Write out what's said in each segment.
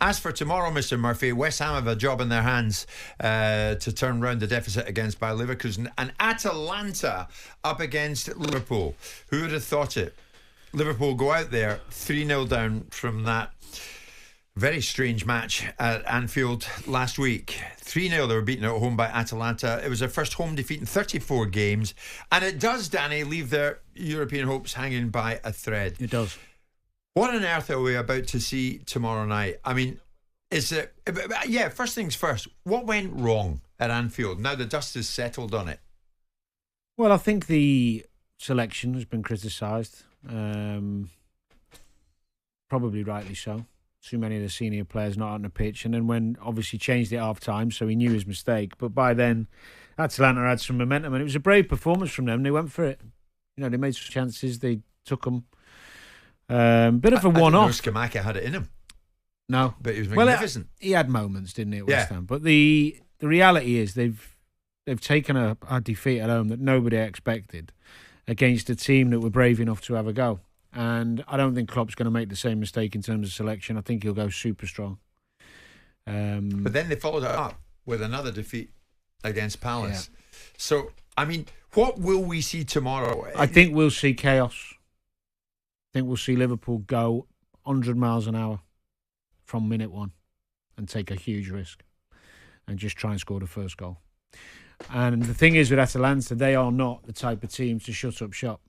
As for tomorrow, Mr. Murphy, West Ham have a job in their hands to turn round the deficit against Bayer Leverkusen, and Atalanta up against Liverpool. Who would have thought it? Liverpool go out there 3-0 down from that very strange match at Anfield last week. 3-0, they were beaten at home by Atalanta. It was their first home defeat in 34 games. And it does, Danny, leave their European hopes hanging by a thread. It does. What on earth are we about to see tomorrow night? I mean, is it... Yeah, first things first. What went wrong at Anfield? Now the dust has settled on it. Well, I think the selection has been criticised. Probably rightly so. Too many of the senior players not on the pitch, and then when obviously changed it half time, so he knew his mistake. But by then, Atalanta had some momentum, and it was a brave performance from them. They went for it. You know, they made some chances. They took them. Bit of a one-off. Skamaka had it in him. No, but he was magnificent. He had moments, didn't he, at West Ham? But the reality is they've taken a defeat at home that nobody expected against a team that were brave enough to have a go. And I don't think Klopp's going to make the same mistake in terms of selection. I think he'll go super strong. But then they followed it up with another defeat against Palace. Yeah. So, I mean, what will we see tomorrow? I think we'll see chaos. I think we'll see Liverpool go 100 miles an hour from minute one and take a huge risk and just try and score the first goal. And the thing is with Atalanta, they are not the type of team to shut up shop.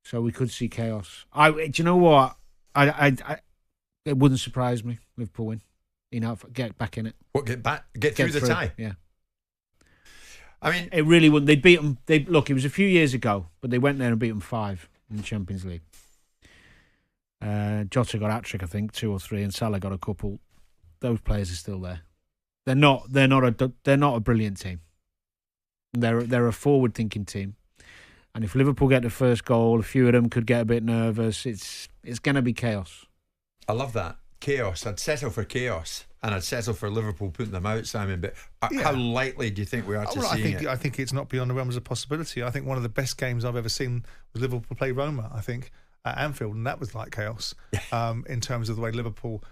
So we could see chaos. Do you know what? It wouldn't surprise me. Liverpool win. You know, get back in it. What? Get through the tie. Yeah. I mean, it really wouldn't. They'd beat them. Look, it was a few years ago, but they went there and beat them 5 in the Champions League. Jota got a hat-trick, I think, 2 or 3, and Salah got a couple. Those players are still there. They're not a brilliant team. They're a forward-thinking team. And if Liverpool get the first goal, a few of them could get a bit nervous. It's going to be chaos. I love that. Chaos. I'd settle for chaos. And I'd settle for Liverpool putting them out, Simon. But how likely do you think we are to seeing it? I think it's not beyond the realms of possibility. I think one of the best games I've ever seen was Liverpool play Roma, I think, at Anfield. And that was like chaos in terms of the way Liverpool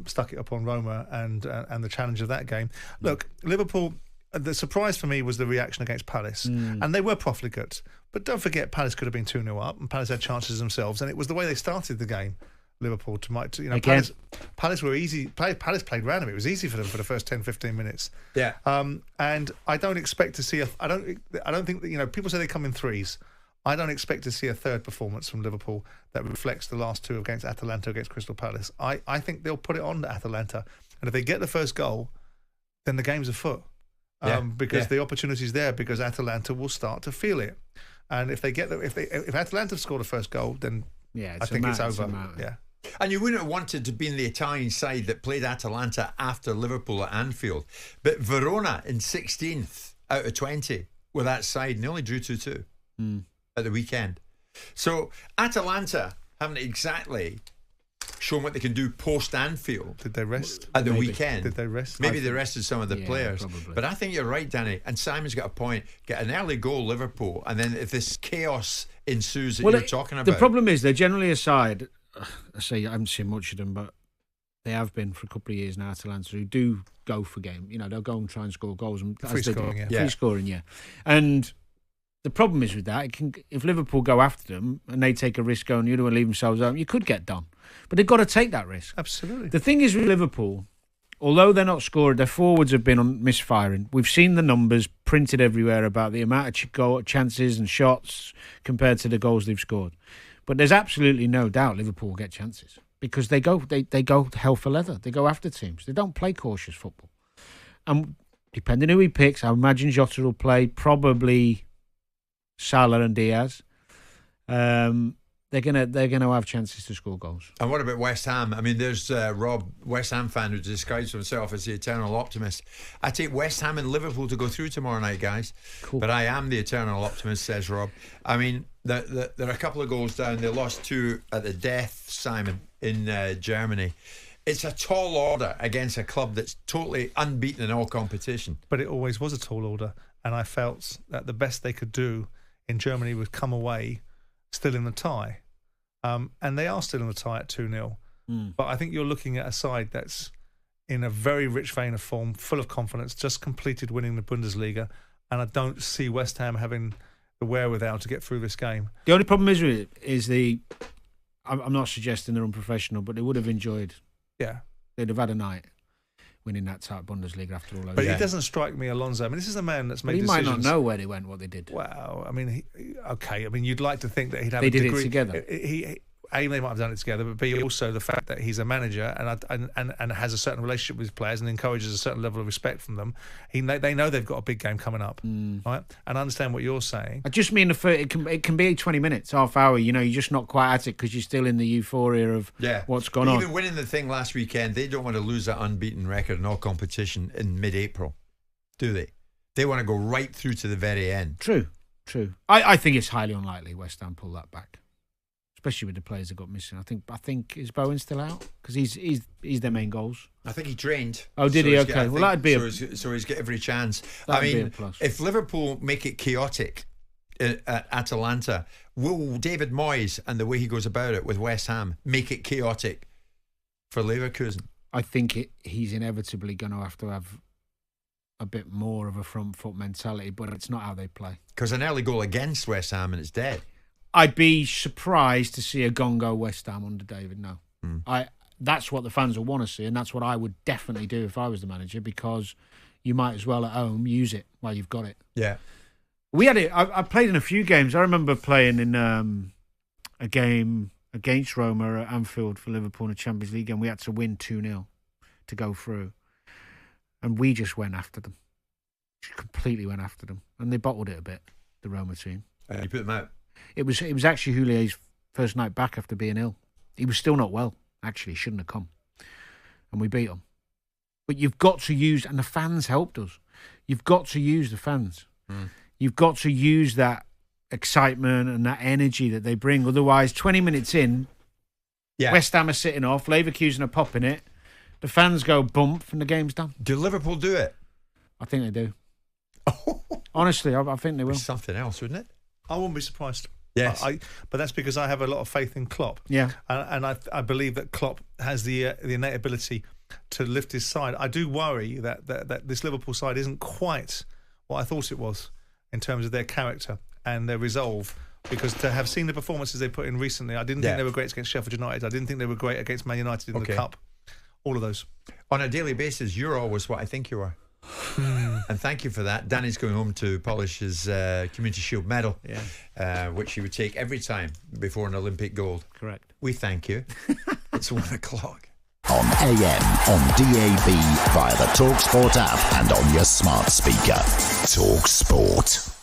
stuck it up on Roma and the challenge of that game. Look, Liverpool... The surprise for me was the reaction against Palace. And they were profligate. But don't forget, Palace could have been 2-0 up, and Palace had chances themselves. And it was the way they started the game, Liverpool, Palace were easy. Palace played around them. It was easy for them for the first 10-15 minutes. Yeah. And I don't expect to see I don't think that, people say they come in threes. I don't expect to see a third performance from Liverpool that reflects the last 2 against Atalanta, against Crystal Palace. I think they'll put it on to Atalanta. And if they get the first goal, then the game's afoot. Because the opportunity's there, because Atalanta will start to feel it, and if Atalanta score the first goal, then I think it's over. And you wouldn't have wanted to be in the Italian side that played Atalanta after Liverpool at Anfield, but Verona in 16th out of 20 with that side, and they only drew 2-2 at the weekend. So Atalanta haven't exactly shown what they can do post Anfield. Did they rest at the weekend? Did they rest? Maybe they rested some of the players. Probably. But I think you're right, Danny. And Simon's got a point. Get an early goal, Liverpool, and then if this chaos ensues that you're talking about, the problem is they're generally a side. I haven't seen much of them, but they have been for a couple of years now. Atalanta, who do go for game. They'll go and try and score goals and free scoring. Free scoring, and. The problem is with that, if Liverpool go after them and they take a risk going the other way and leave themselves out, you could get done. But they've got to take that risk. Absolutely. The thing is with Liverpool, although they're not scoring, their forwards have been on misfiring. We've seen the numbers printed everywhere about the amount of chances and shots compared to the goals they've scored. But there's absolutely no doubt Liverpool will get chances because they go hell for leather. They go after teams. They don't play cautious football. And depending who he picks, I imagine Jota will play, probably Salah and Diaz. They're gonna have chances to score goals. And what about West Ham? I mean, there's Rob, West Ham fan, who describes himself as the eternal optimist. I take West Ham and Liverpool to go through tomorrow night, guys. Cool. But I am the eternal optimist, says Rob. I mean, there are a couple of goals down. They lost 2 at the death, Simon, in Germany. It's a tall order against a club that's totally unbeaten in all competition. But it always was a tall order, and I felt that the best they could do in Germany was come away still in the tie. And they are still in the tie at 2-0. But I think you're looking at a side that's in a very rich vein of form, full of confidence, just completed winning the Bundesliga, and I don't see West Ham having the wherewithal to get through this game. The only problem is I'm not suggesting they're unprofessional, but they would have enjoyed. Yeah. They'd have had a night winning that type Bundesliga after all those. But years. it doesn't strike me, Alonso. I mean, this is a man that's made He decisions. might not know where they went, what they did. Well, I mean, okay. I mean, you'd like to think that he'd have They a did degree. it together. A, they might have done it together, but B, also the fact that he's a manager and has a certain relationship with his players and encourages a certain level of respect from them. They know they've got a big game coming up, right? And I understand what you're saying. I just mean it can be 20 minutes, half hour. You know, you're just not quite at it because you're still in the euphoria of what's gone on. Even winning the thing last weekend, they don't want to lose that unbeaten record in all competition in mid-April, do they? They want to go right through to the very end. True. I think it's highly unlikely West Ham pull that back, especially with the players that got missing. I think is Bowen still out because he's their main goals. I think he trained. Oh, did he? Okay, well that'd be so he's got every chance. I be a mean, plus. if Liverpool make it chaotic at Atalanta, will David Moyes and the way he goes about it with West Ham make it chaotic for Leverkusen? I think he's inevitably going to have a bit more of a front foot mentality, but it's not how they play. Because an early goal against West Ham and it's dead. I'd be surprised to see a gongo West Ham under David. No, that's what the fans will want to see, and that's what I would definitely do if I was the manager, because you might as well at home use it while you've got it. Yeah, we had it. I played in a few games. I remember playing in a game against Roma at Anfield for Liverpool in a Champions League, and we had to win 2-0 to go through, and we just went after them, just completely went after them, and they bottled it a bit. The Roma team. you put them out. It was actually Houlier's first night back after being ill. He was still not well. Actually, shouldn't have come. And we beat him. But you've got to use, and the fans helped us. You've got to use the fans. You've got to use that excitement and that energy that they bring. Otherwise, 20 minutes in, West Ham are sitting off, Leverkusen are popping it, the fans go bump, and the game's done. Do Liverpool do it? I think they do. Honestly, I think they will. It's something else, wouldn't it? I wouldn't be surprised. Yes. But that's because I have a lot of faith in Klopp. Yeah. And I believe that Klopp has the innate ability to lift his side. I do worry that this Liverpool side isn't quite what I thought it was in terms of their character and their resolve. Because to have seen the performances they put in recently, I didn't think they were great against Sheffield United. I didn't think they were great against Man United in the Cup. All of those. On a daily basis, you're always what I think you are. And thank you for that. Danny's going home to polish his Community Shield medal, which he would take every time before an Olympic gold. Correct. We thank you. It's 1 o'clock. On AM, on DAB, via the talkSPORT app and on your smart speaker. talkSPORT.